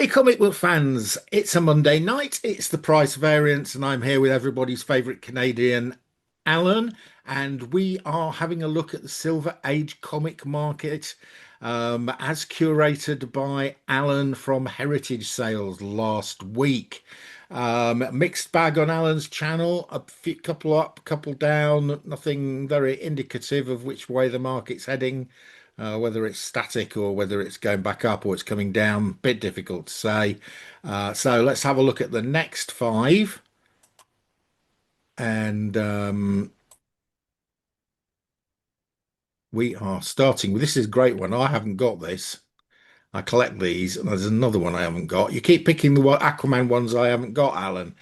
Hi, comic book fans. It's a Monday night. It's the price variance, and I'm here with everybody's favorite Canadian, Alan. And we are having a look at the Silver Age comic market, as curated by Alan from Heritage Sales last week. Mixed bag on Alan's channel, couple up, couple down, nothing very indicative of which way the market's heading. Whether it's static or whether it's going back up or it's coming down, bit difficult to say. So let's have a look at the next five. And we are starting with this is a great one. I haven't got this. I collect these, and there's another one I haven't got. You keep picking the Aquaman ones I haven't got, Alan.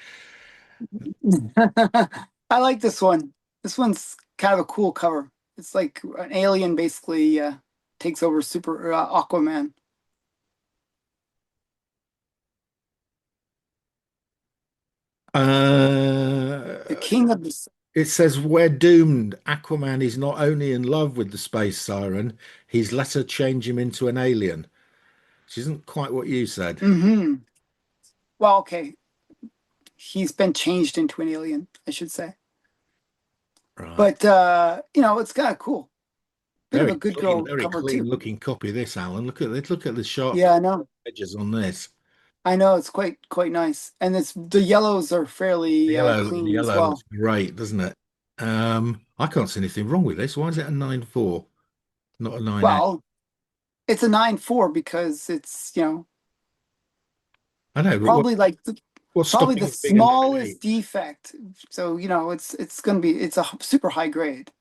I like this one. This one's kind of a cool cover. It's like an alien basically takes over Super Aquaman. The Uh, king of the it says we're doomed. Aquaman is not only in love with the space siren, he's let her change him into an alien, which isn't quite what you said. hmm Well, okay. He's been changed into an alien, I should say. Right. But it's kind of cool. Bit of a Very good clean, girl very cover clean too. looking copy this, Alan. Look at this. Look at the sharp Yeah, I know. edges on this. I know it's quite nice. And it's the yellows are The fairly the clean as yellow looks well. great, doesn't it? I can't see anything wrong with this. Why is it a 9.4, not a 9.8? Well, it's a 9.4 because it's, I know, but probably like what's probably the stopping it being a 9.8? smallest defect. So, it's gonna be it's a super high grade.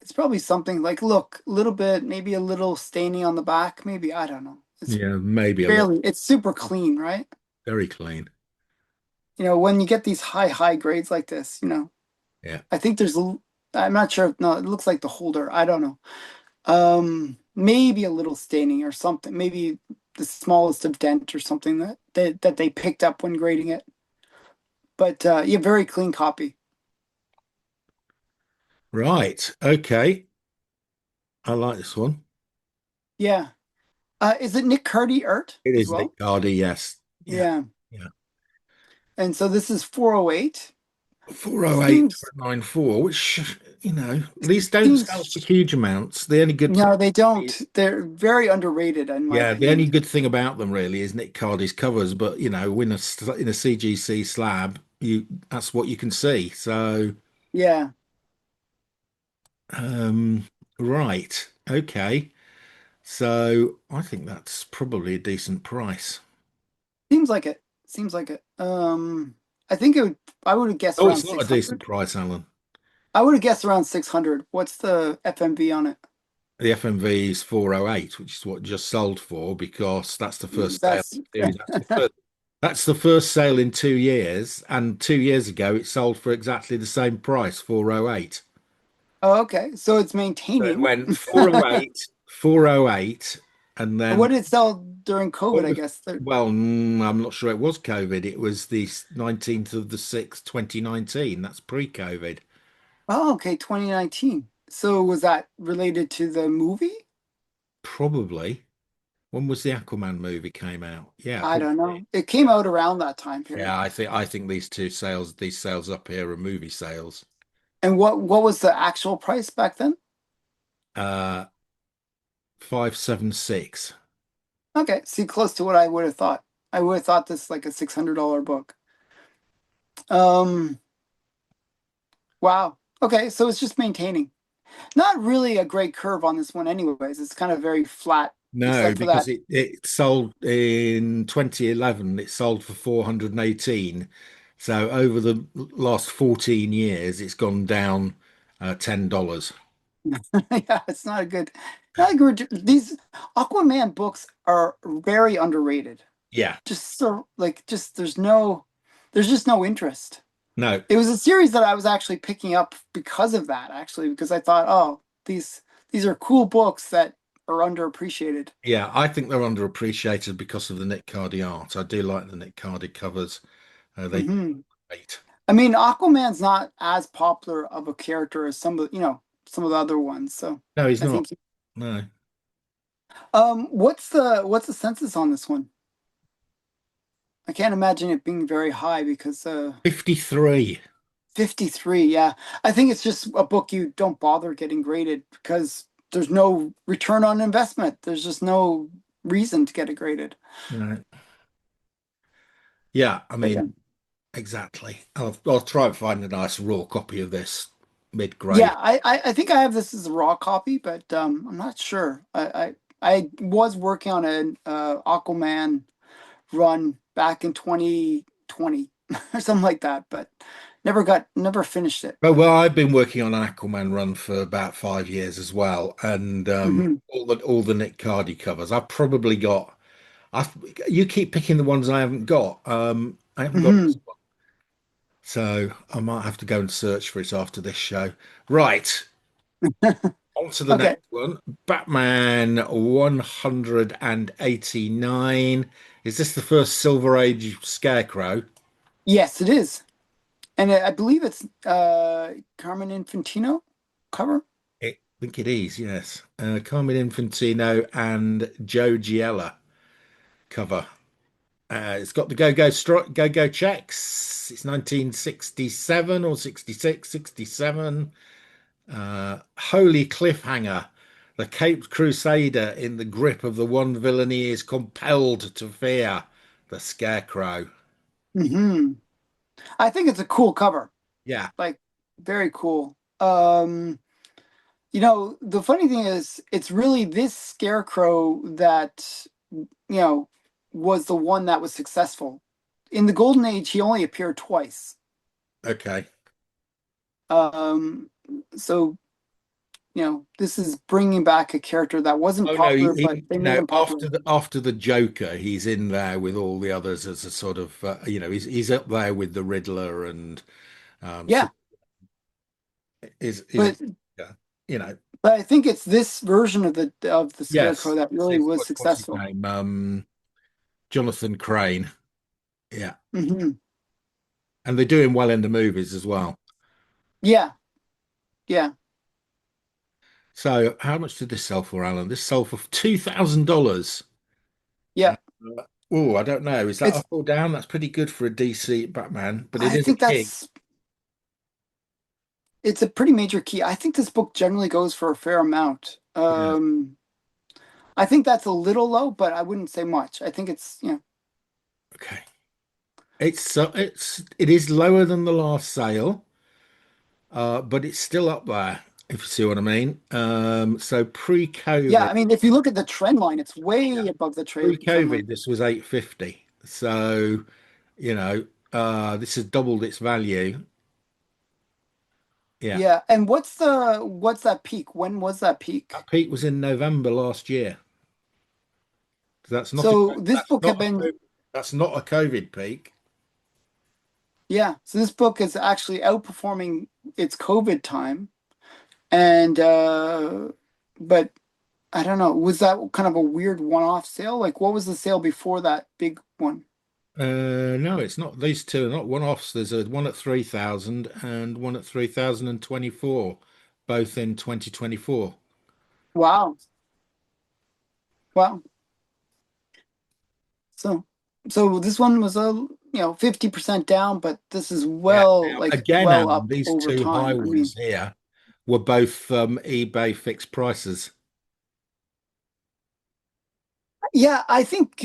It's probably something like look, a little bit, maybe a little staining on the back, maybe, I don't know. It's Yeah, maybe a little. it's super clean, right? Very clean. When you get these high grades like this, Yeah. I think I'm not sure. No, it looks like the holder. I don't know. Maybe a little staining or something. Maybe the smallest of dent or something that they picked up when grading it. But yeah, very clean copy. Right. Okay. I like this one. Yeah. Is it Nick Cardy art It as is Nick well? Cardy, yes. Yeah. Yeah. Yeah. And so this is 408. 408 for Seems a 9.4, which, these don't sell for seems huge amounts. The only good thing no, they don't. is, They're very underrated in my yeah, the only opinion. good thing about them really is Nick Cardy's covers, but in a CGC slab, you that's what you can see. So, Yeah. um, right, okay. So I think that's probably a decent price. Seems like it. Seems like it. I think I would have guessed Oh, around it's not a decent 600. price, Alan. I would have guessed around 600. What's the FMV on it? The FMV is 408, which is what just sold for because that's the first sale That's in the series. That's the first sale in 2 years, and 2 years ago it sold for exactly the same price, 408. oh, okay. So it's So it maintaining. went 408, 408, and What then did it sell during COVID, what I was, guess? well, I'm not sure it was COVID. It was the 19th of the 6th, 2019. That's pre-COVID. Oh, okay, 2019. So was that related to the movie? Probably. When was the Aquaman movie came out? Yeah, I don't probably. know. It came out around that time Yeah, period. I think these sales up here are movie sales. And what was the actual price back then? Uh 576. Okay, see, close to what I would have thought. I would have thought this like a $600 book. Um, wow. Okay, so it's just maintaining. Not really a great curve on this one anyways. It's kind of very flat, No, except for because that. it sold in 2011, it sold for 418. So over the last 14 years, it's gone down $10. Yeah, it's not a good. These Aquaman books are very underrated. Yeah. Just so like just there's just no interest. No. It was a series that I was actually picking up because of that, actually, because I thought, oh, these are cool books that are underappreciated. Yeah, I think they're underappreciated because of the Nick Cardy art. I do like the Nick Cardy covers. They hmm great. I mean, Aquaman's not as popular of a character as some of the other ones. So No, he's I not. think No. What's the census on this one? I can't imagine it being very high because 53. 53, yeah. I think it's just a book you don't bother getting graded because there's no return on investment. There's just no reason to get it graded. Right. Yeah, I But yeah. mean, exactly. I'll try and find a nice raw copy of this mid-grade. Yeah, I think I have this as a raw copy, but I'm not sure. I was working on an Aquaman run back in 2020 or something like that, but never finished it. Well, I've been working on an Aquaman run for about 5 years as well, and Hmm. all the Nick Cardy covers. I've probably got. I've You keep picking the ones I haven't got. I haven't got this Hmm. one, so I might have to go and search for it after this show. Right, on to the Okay. next one. Batman 189. Is this the first Silver Age Scarecrow? Yes, it is. And I believe it's Carmen Infantino cover. I think it is, yes. Carmine Infantino and Joe Giella cover. It's got the go-go checks. It's 1967 or 66, 67. Holy cliffhanger. The Caped Crusader in the grip of the one villain he is compelled to fear, the Scarecrow. Hmm. I think it's a cool cover. Yeah, Like very cool. The funny thing is it's really this scarecrow that was the one that was successful. In the Golden Age, he only appeared twice. okay. Um, so this is bringing back a character that wasn't Oh no, popular, but they made no. him popular. After the Joker, he's in there with all the others as a sort of he's up there with the Riddler and so Yeah, is a but yeah, you know but I think it's this version of the scarecrow yes. that It's really was what's his successful. name? Jonathan Crane. Yeah, Hmm. and they're doing well in the movies as well. Yeah, yeah, So how much did this sell for, Alan? This sold for $2,000. yeah. Oh, I don't know. Is that It's up or down? That's pretty good for a DC Batman, but it I is a think king. it's a pretty major key. I think this book generally goes for a fair amount. Yeah. I think that's a little low, but I wouldn't say much. I think Okay. It is lower than the last sale, but it's still up there, if you see what I mean. So yeah. pre-COVID, I mean, if you look at the trend line, it's yeah, way above the trend line. pre-COVID, this was 850. So, you know, this has doubled its value. Yeah. Yeah. And what's that peak? When was that peak? That peak was in November last year. So So this book had been That's not a COVID peak. yeah. So this book is actually outperforming its COVID time, and but I don't know. Was that kind of a weird one-off sale? Like, what was the sale before that big one? No, it's not. These two are not one-offs. There's a one at 3,000 and one at 3,024, both in 2024. Wow. Wow. So, so this one was 50% down, but this is Yeah. well, Now, like again, well Alan, up these over two high time. I ones mean, here were both eBay fixed prices. yeah, I think,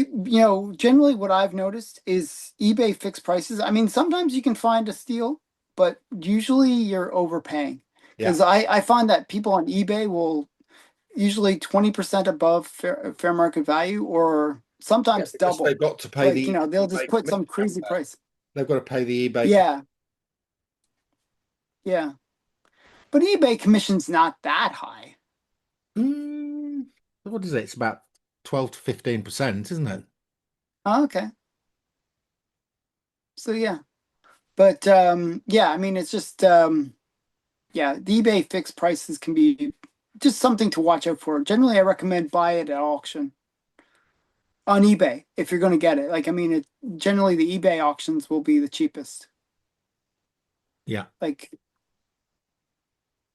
generally what I've noticed is eBay fixed prices. I mean, sometimes you can find a steal, but usually you're overpaying. Yeah. Because I find that people on eBay will usually 20% above fair market value or Yeah, sometimes because double. they've got to pay Like, the they'll just eBay put commission, some haven't crazy they? price. They've got to pay the eBay commission. Yeah, yeah. But eBay commission's not that high. What is it? It's about 12 to 15%, isn't it? Oh, okay. So yeah. But yeah, I mean it's just yeah, the eBay fixed prices can be just something to watch out for. Generally I recommend buy it at auction on eBay if you're going to get it. Like I mean generally the eBay auctions will be the cheapest. Yeah. Like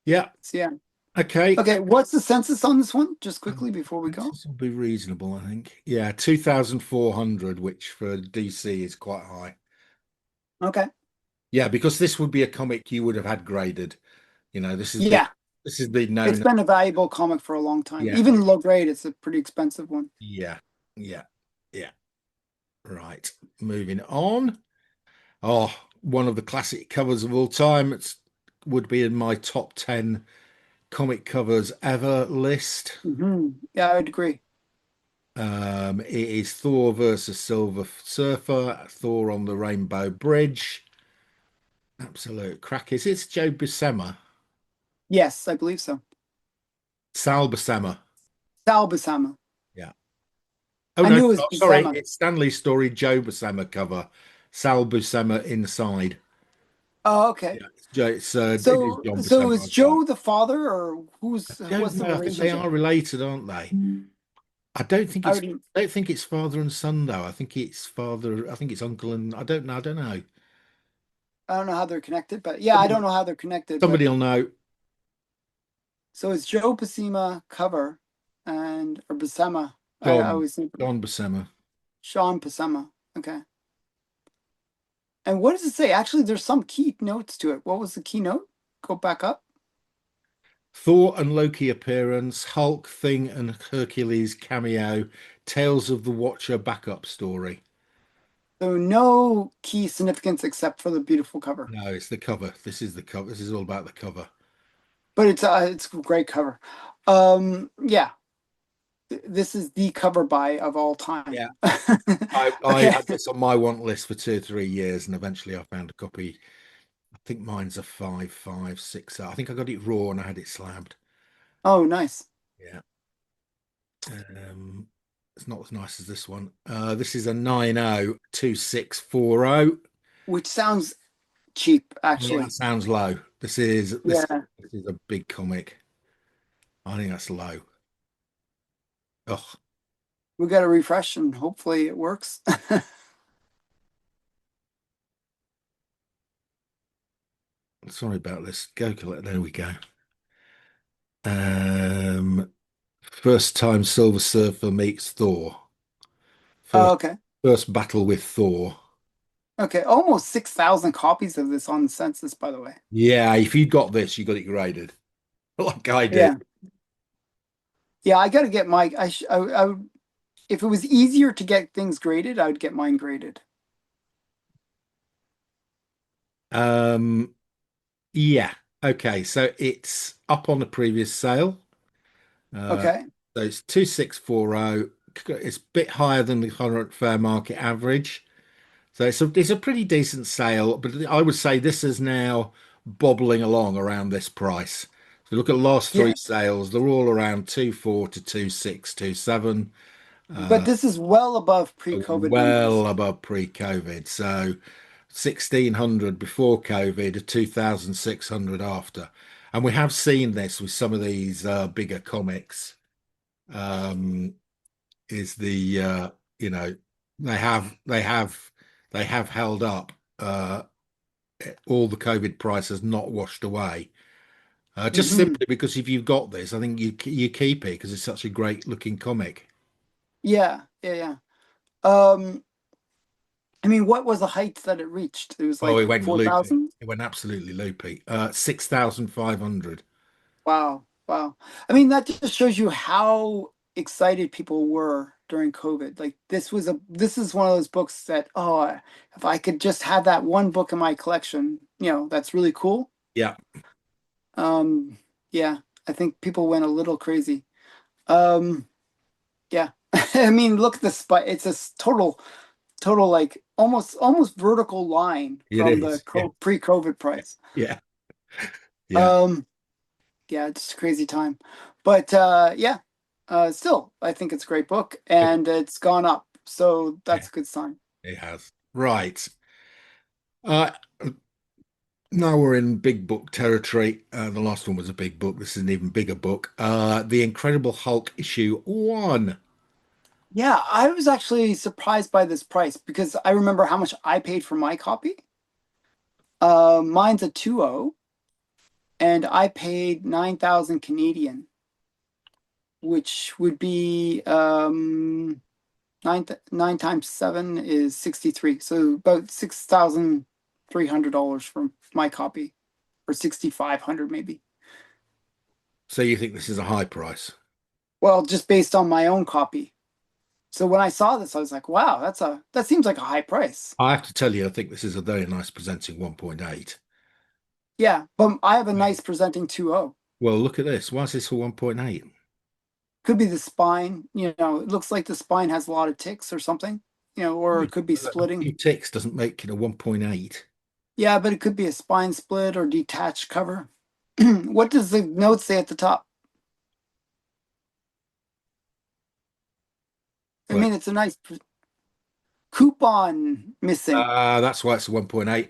Yeah. so yeah. Okay. Okay, what's the census on this one? Just quickly before we go. This will be reasonable, I think. Yeah, 2,400, which for DC is quite high. Okay. Yeah, because this would be a comic you would have had graded. Yeah, this has been it's known. been a valuable comic for a long time. Yeah, Even low grade, it's a pretty expensive one. yeah, yeah, yeah. Right. Moving on. Oh, one of the classic covers of all time. It's would be in my top 10 comic covers ever list. Yeah, I would agree. It is Thor versus Silver Surfer, Thor on the Rainbow Bridge. Absolute crackers. It's Joe Buscema. Yes, I believe so. Sal Buscema. Sal Buscema. Yeah. Oh I no, knew it was sorry. Buscema. It's Stanley's story, Joe Buscema cover. Sal Buscema inside. Oh, okay. Yeah, it is So, John so Buscema. is I'm sorry. Joe the father, or I don't what's the know. I think they relationship? are related, aren't they? I would, I don't think it's father and son though. I think it's uncle and I don't know. I don't know how they're connected, but yeah, I don't Somebody know how they're connected. But somebody will know. so it's Joe Buscema cover and or Buscema. I John always think John Buscema. Sean Buscema. Okay. And what does it say? Actually, there's some key notes to it. What was the keynote? Go back up. Thor and Loki appearance, Hulk, Thing and Hercules cameo, Tales of the Watcher backup story. So no key significance except for the beautiful cover. No, it's the cover. This is the cover. This is all about the cover. But it's a great cover. Yeah, this is the cover buy of all time. Yeah. I Okay. had this on my want list for 2 or 3 years, and eventually I found a copy. I think mine's a 5.56. I think I got it raw and I had it slabbed. Oh, nice. Yeah. Um, it's not as nice as this one. This is a 902640. Which sounds cheap, Yeah, that actually. sounds low. Yeah, This is a big comic. I think that's low. Oh, we got to refresh and hopefully it works. sorry about this. Go collect. There we go. Um, first time Silver Surfer meets Thor. Oh, First okay. first battle with Thor. Okay. Almost 6,000 copies of this on the census, by the way. Yeah, if you got this, you got it graded, like I did. Yeah. Yeah, I got to get my, I would, if it was easier to get things graded, I would get mine graded. Um, yeah. Okay, so it's up on the previous sale. Uh, Okay. so it's 2640. It's a bit higher than the current fair market average. So it's a pretty decent sale, but I would say this is now bobbling along around this price. So look at last three Yeah. sales, they're all around 2.4 to 2.6, 2.7, But this is well above pre-COVID numbers. well above pre-COVID. So 1,600 before COVID, 2,600 after. And we have seen this with some of these bigger comics. Um, is the you know they have held up. All the COVID price has not washed away. Just Hmm. simply because if you've got this, I think you keep it because it's such a great looking comic. Yeah, yeah, yeah. Um, I mean, what was the height that it reached? It was Oh, like it went loopy. 4,000? It went absolutely loopy. 6,500. Wow, wow. I mean, that just shows you how excited people were during COVID. Like this is one of those books that, oh, if I could just have that one book in my collection, that's really cool. Yeah, Um, yeah, I think people went a little crazy. Um, yeah. I mean, look at the spot. It's a total like almost vertical line it from the is. Yeah, pre-COVID price. yeah, yeah. Um, yeah, it's a crazy time. But yeah, still, I think it's a great book and it's gone up. So Yeah, that's a good sign. it has. Right. Uh, Now we're in big book territory. The last one was a big book. This is an even bigger book. The Incredible Hulk issue 1. Yeah, I was actually surprised by this price because I remember how much I paid for my copy. Mine's a 2.0 and I paid 9,000 Canadian, which would be nine times seven is 63. So about $6,300 for my copy, or 6,500 maybe. So you think this is a high price? Well, just based on my own copy. So when I saw this, I was like, wow, that seems like a high price. I have to tell you, I think this is a very nice presenting 1.8. Yeah, but I have a nice presenting 2.0. Well, look at this. Why is this a 1.8? Could be the spine, it looks like the spine has a lot of ticks or something, or it could be A splitting. few ticks doesn't make it a 1.8. Yeah, but it could be a spine split or detached cover. What does the note say at the top? I Well, mean, it's a nice coupon missing. that's why it's a 1.8.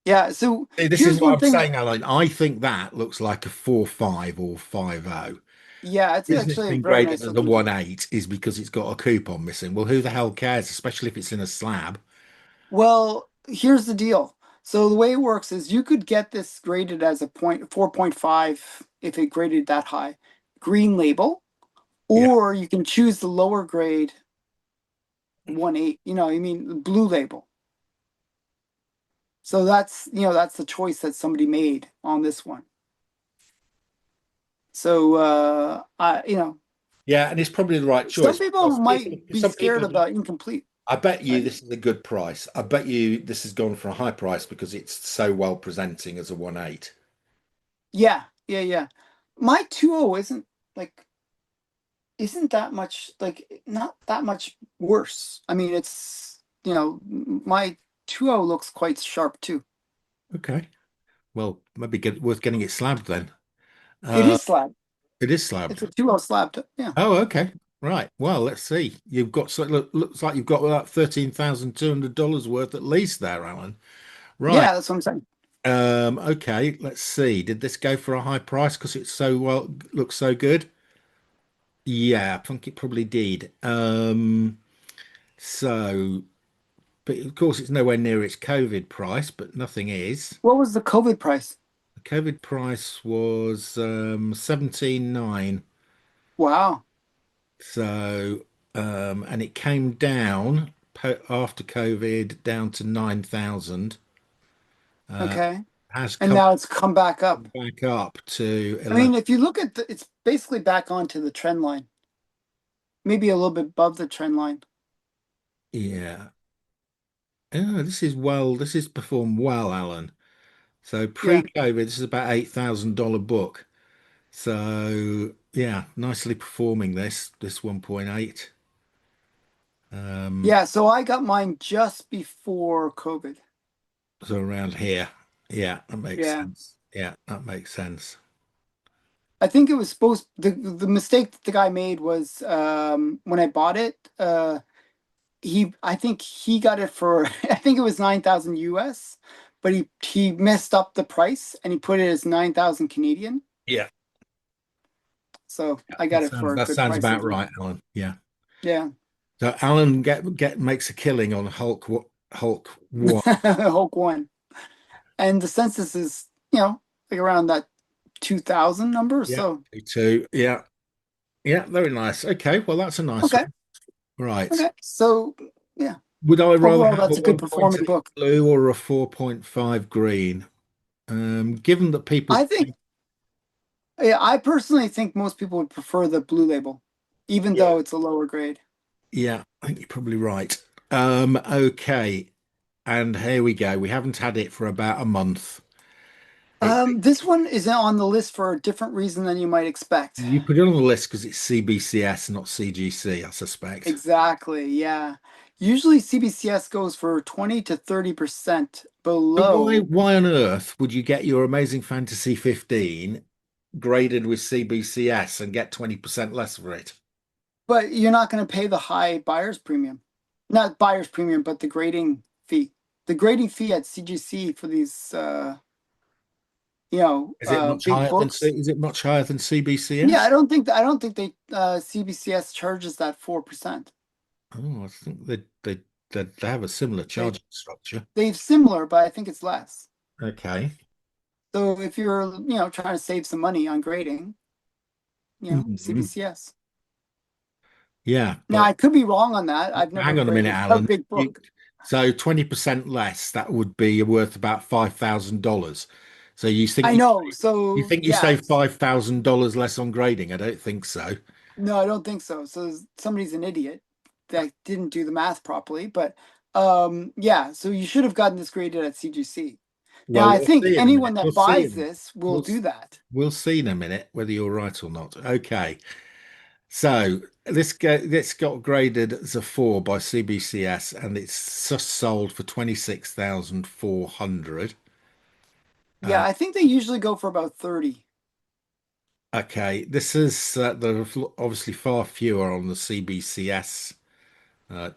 Yeah, so This is here's what one I'm thing. saying, Alan. I think that looks like a 4.5 or 5.0. Yeah, it's The reason it's actually a been very graded nice as a looking book. 1.8 is because it's got a coupon missing. Well, who the hell cares, especially if it's in a slab? Well, here's the deal. So the way it works is you could get this graded as a 4.5 if it graded that high, green label, Yeah. or you can choose the lower grade 1.8, I mean the blue label. So that's the choice that somebody made on this one. So Yeah, and it's probably the right some choice people because might be some scared people, about incomplete, I bet you right? this is a good price. I bet you this has gone for a high price because it's so well presenting as a 1.8. Yeah, yeah, yeah. My 2.0 like isn't that much, like not that much worse. I mean, my 2.0 looks quite sharp too. Okay. Well, maybe worth getting it slabbed then. It Uh, is slab. it is It's slabbed. a 2.0 slab. Yeah. Oh, okay. Right. Well, let's see. You've got looks like you've got about $13,200 worth at least there, Alan. Right. Yeah, that's what I'm saying. Okay, let's see. Did this go for a high price because it's so well looks so good? Yeah, I think it probably did. So but of course it's nowhere near its COVID price, but nothing is. What was the COVID price? The COVID price was 17.9. Wow. So and it came down after COVID down to 9,000. Okay. Has And come now it's come back up. back up to I 11. mean, if you look at it's basically back onto the trend line, maybe a little bit above the trend line. Yeah. Oh, this is performed well, Alan. So Yeah. pre-COVID, this is about $8,000 book. So yeah, nicely performing this 1.8. Um, Yeah. So I got mine just before COVID. so around here. Yeah, that makes Yeah. sense. Yeah, that makes sense. I think it was the mistake that the guy made was when I bought it, I think he got it for I think it was 9,000 US, but he messed up the price and he put it as 9,000 Canadian. Yeah, So I got it for a that good sounds price, I about think. right, Alan. Yeah. Yeah. So Alan get makes a killing on Hulk one. Hulk one. And the census is, like around that 2,000 number. Yeah, So, me too. Yeah, yeah, very nice. Okay, well that's a nice okay. one. Right. Okay. So, yeah, Would I rather overall, have a that's a good performing 1.8 book. blue or a 4.5 green? Given that people, I think, yeah, I personally think most people would prefer the blue label, even yeah, though it's a lower grade. yeah, I think you're probably right. Okay, and here we go. We haven't had it for about a month. It, This one is on the list for a different reason than you might expect. you put it on the list because it's CBCS, not CGC, I suspect. Exactly, yeah. Usually CBCS goes for 20 to 30% So below, why on earth would you get your Amazing Fantasy 15 graded with CBCS and get 20% less for it? but you're not going to pay the high buyer's premium. Not buyer's premium, but the grading fee. The grading fee at CGC for these big books. Is it much higher than Yeah, CBCS? I don't think they CBCS charges that 4%. Oh, I think they have a similar They charging structure. they've similar, but I think it's less. Okay. So if you're, trying to save some money on grading, Mhm. CBCS. Yeah, Now but I could be wrong on that. I've never hang on a minute, graded a Alan. big You, book. so 20% less, that would be worth about $5,000. So you think I know. you So think you yeah, save $5,000 less on grading? I don't think so. no, I don't think so. So somebody's an idiot that didn't do the math properly. But yeah, so you should have gotten this graded at CGC. Now Well, I we'll think see in a anyone minute. We'll that see buys in this will we'll do that. we'll see in a minute whether you're right or not. Okay. So this got graded as a 4 by CBCS and it's just sold for 26,400. Yeah, I think they usually go for about 30. Okay, this is there are obviously far fewer on the CBCS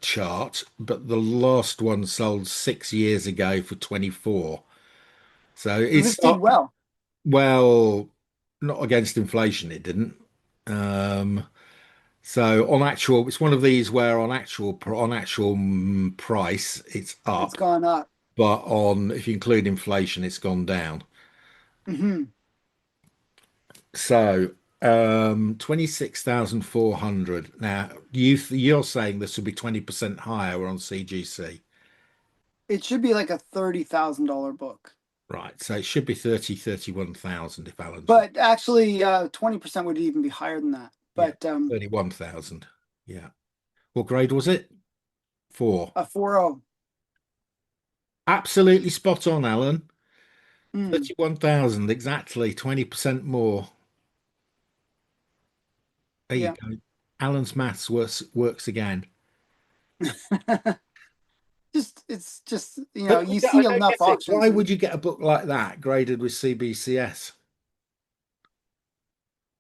chart, but the last one sold 6 years ago for 24. So So it's this did not, well. well, not against inflation, it didn't. Um, so on actual, it's one of these where on actual price, it's It's up, gone up. but on if you include inflation, it's gone down. Hmm. So 26,400. Now you're saying this would be 20% higher on CGC. It should be like a $30,000 book. Right. So it should be 31,000 if Alan's right. But actually, 20% would even be higher than that. Yeah. But 31,000. Yeah. What grade was it? Four. a 4.0. Absolutely spot on, Alan. Mm, 31,000, exactly. 20% more. There you yeah. go. Alan's maths works again. It's just, But you I see don't enough get it. Why auctions would and you get a book like that graded with CBCS?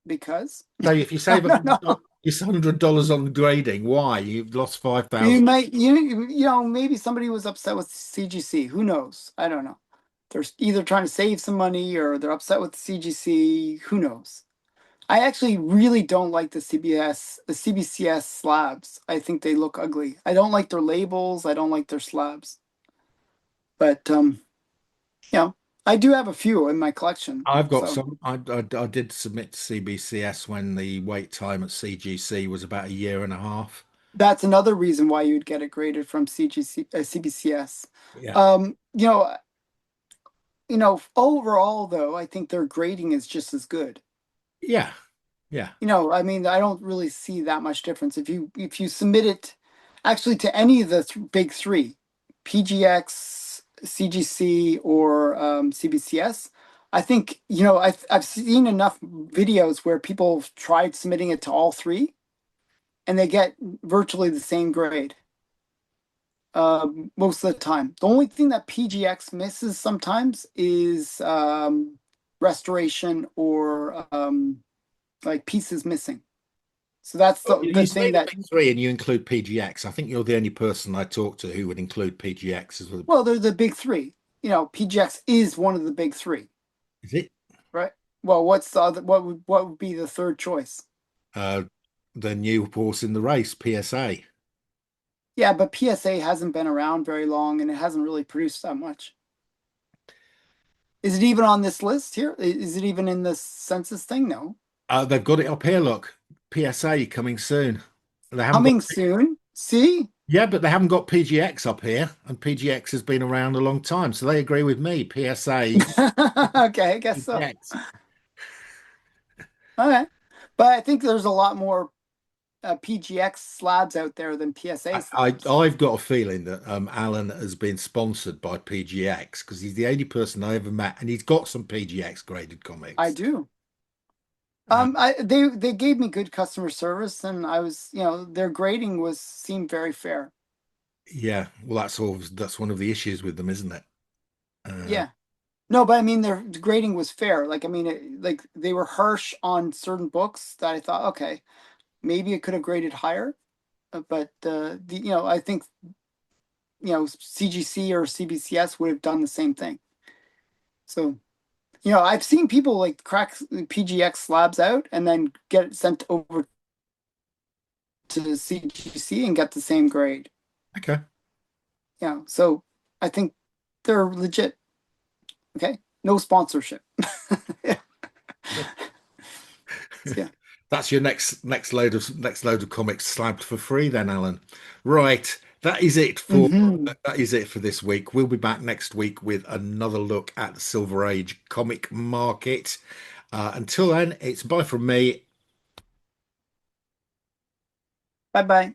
because So if you no, save no, no. $100 on grading, why? You've lost You 5,000. might, maybe somebody was upset with CGC. Who knows? I don't know. They're either trying to save some money or they're upset with CGC. Who knows? I actually really don't like the CBCS slabs. I think they look ugly. I don't like their labels. I don't like their slabs. But you know, I do have a few in my collection. I've got So some. I did submit to CBCS when the wait time at CGC was about a year and a half. that's another reason why you'd get it graded from CBCS. Yeah. Um, you know, overall though, I think their grading is just as good. Yeah. Yeah. I mean, I don't really see that much difference. If you submit it actually to any of the big three, PGX, CGC, or CBCS, I think, I've seen enough videos where people have tried submitting it to all three and they get virtually the same grade most of the time. The only thing that PGX misses sometimes is restoration or like pieces missing. So that's Well, the you say thing the that, big three and you include PGX. I think you're the only person I talk to who would include PGX as well. well, they're the big three. PGX is one of the big three, Is it? right? Well, what's the other, what would be the third choice? Uh, the new horse in the race, PSA. Yeah, but PSA hasn't been around very long and it hasn't really produced that much. Is it even on this list here? Is it even in this census thing? No. They've got it up here. Look, PSA coming soon. They haven't got. Coming soon. See? Yeah, but they haven't got PGX up here, and PGX has been around a long time, so they agree with me. PSA, Okay, I guess so. PGX. Okay. But I think there's a lot more PGX slabs out there than PSA slabs. I've got a feeling that Alan has been sponsored by PGX because he's the only person I ever met, and he's got some PGX graded I comics. do. Uh, They gave me good customer service, and I was, their grading seemed very fair. yeah, well, that's one of the issues with them, isn't it? Uh, Yeah. No, but I mean their grading was fair. Like I mean, like they were harsh on certain books that I thought, okay, maybe it could have graded higher. But I think CGC or CBCS would have done the same thing. So I've seen people like crack PGX slabs out and then get it sent over to CGC and get the same grade. okay. So I think they're legit. Okay. No sponsorship. Yeah. That's your next load of comics slabbed for free then, Alan. Right. Hmm. That is it for this week. We'll be back next week with another look at the Silver Age comic market. Until then, it's bye from me. Bye bye.